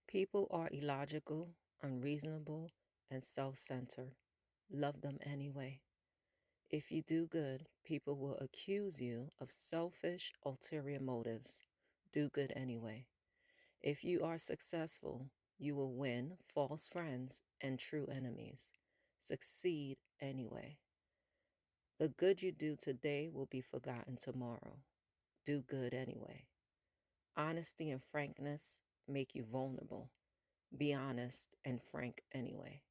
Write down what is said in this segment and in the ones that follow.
People are illogical, unreasonable, and self centered. Love them anyway. If you do good, people will accuse you of selfish, ulterior motives. Do good anyway. If you are successful, you will win false friends and true enemies. Succeed anyway. The good you do today will be forgotten tomorrow. Do good anyway. Honesty and frankness make you vulnerable. Be honest and frank anyway.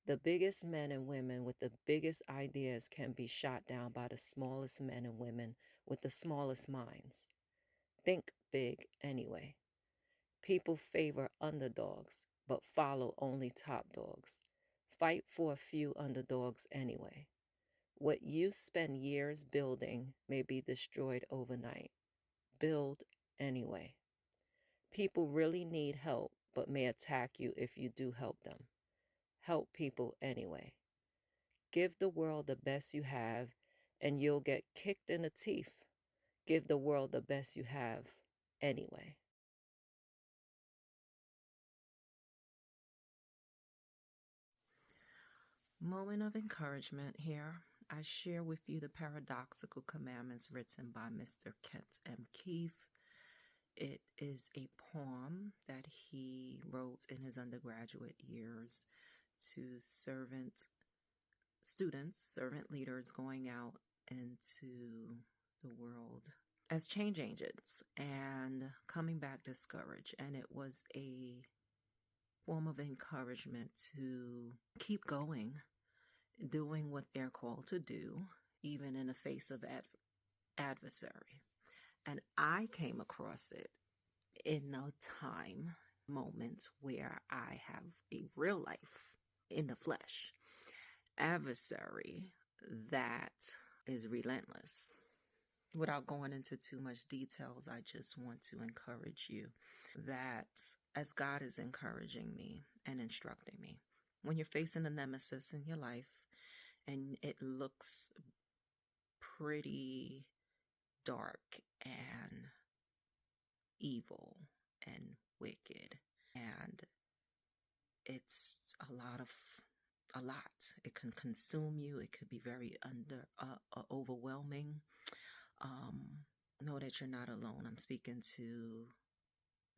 The biggest men and women with the biggest ideas can be shot down by the smallest men and women with the smallest minds. Think big anyway. People favor underdogs, but follow only top dogs. Fight for a few underdogs anyway. What you spend years building may be destroyed overnight. Build anyway. People really need help, but may attack you if you do help them. Help people anyway. Give the world the best you have, and you'll get kicked in the teeth. Give the world the best you have anyway. Moment of encouragement here. I share with you the paradoxical commandments written by Mr. Kent M. Keefe. It is a poem that he wrote in his undergraduate years to servant leaders going out into the world as change agents and coming back discouraged. And it was a form of encouragement to keep going, doing what they're called to do, even in the face of adversary. And I came across it in a moment where I have a real life in the flesh adversary that is relentless. Without going into too much details, I just want to encourage you that as God is encouraging me and instructing me, when you're facing a nemesis in your life and it looks pretty dark and evil and wicked, and it's a lot. It can consume you. It could be very overwhelming. Know that you're not alone. I'm speaking to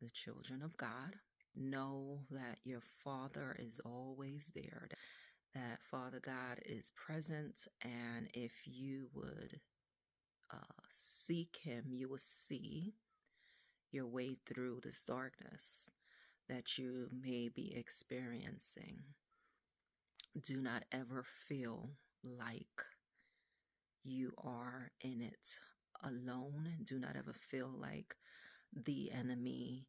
the children of God. Know that your Father is always there. That Father God is present, and if you would seek Him, you will see your way through this darkness that you may be experiencing. Do not ever feel like you are in it alone. Do not ever feel like the enemy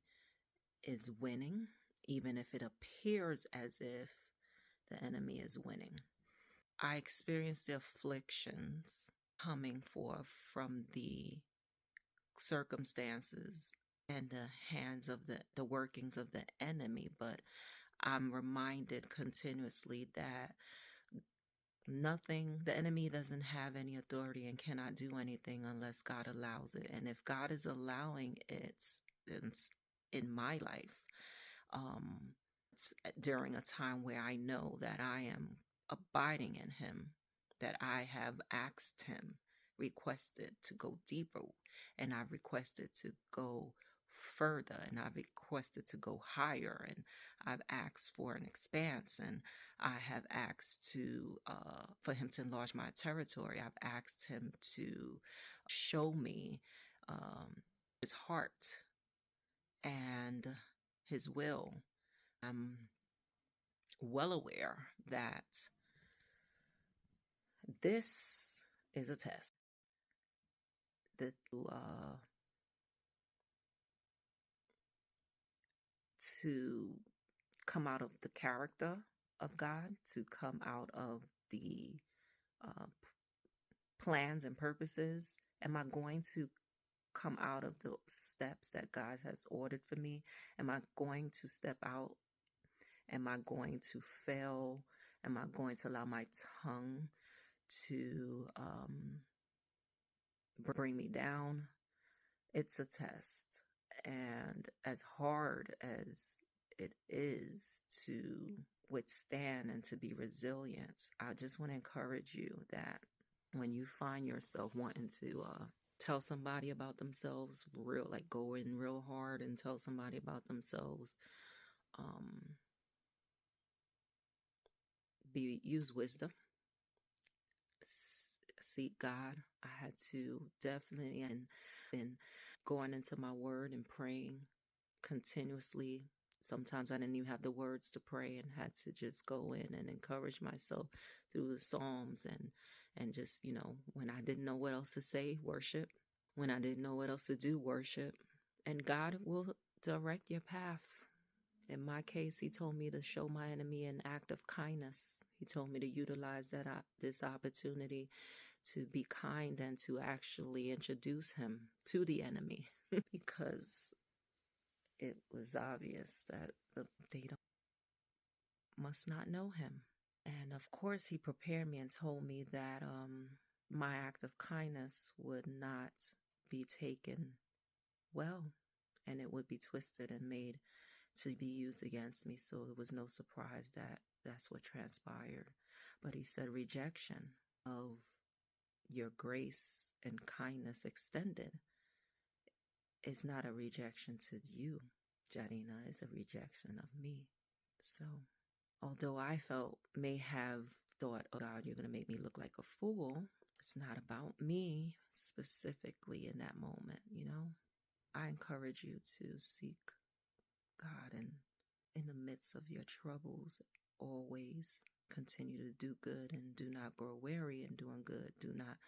is winning, even if it appears as if the enemy is winning. I experienced the afflictions coming forth from the circumstances and the hands of the workings of the enemy, but I'm reminded continuously that the enemy doesn't have any authority and cannot do anything unless God allows it. And if God is allowing it in my life, it's during a time where I know that I am abiding in Him, that I have asked Him, requested to go deeper, and I've requested to go further, and I've requested to go higher, and I've asked for an expanse, and I have asked for Him to enlarge my territory. I've asked Him to show me His heart and His will. I'm well aware that this is a test that to come out of the character of God, to come out of the plans and purposes. Am I going to come out of the steps that God has ordered for me? Am I going to step out? Am I going to fail? Am I going to allow my tongue to bring me down? It's a test. And as hard as it is to withstand and to be resilient. I just want to encourage you that when you find yourself wanting to tell somebody about themselves, real, like go in real hard and tell somebody about themselves, use wisdom, seek God. I had to definitely, and been going into my word and praying continuously. Sometimes I didn't even have the words to pray and had to just go in and encourage myself through the Psalms and just, when I didn't know what else to say, worship. When I didn't know what else to do, worship. And God will direct your path. In my case, he told me to show my enemy an act of kindness. He told me to utilize this opportunity to be kind and to actually introduce him to the enemy because it was obvious that they must not know him. And of course, he prepared me and told me that my act of kindness would not be taken well, and it would be twisted and made to be used against me. So it was no surprise that that's what transpired. But he said rejection of your grace and kindness extended is not a rejection to you, Janina, it's a rejection of me. So although I may have thought, oh God, you're going to make me look like a fool, it's not about me specifically in that moment, I encourage you to seek God and in the midst of your troubles, always continue to do good and do not grow weary in doing good. Do not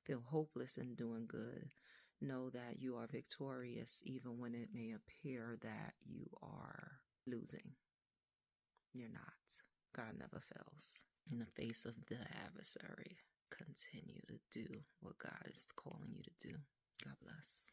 feel hopeless in doing good. Know that you are victorious even when it may appear that you are losing. You're not. God never fails. In the face of the adversary, continue to do what God is calling you to do. God bless.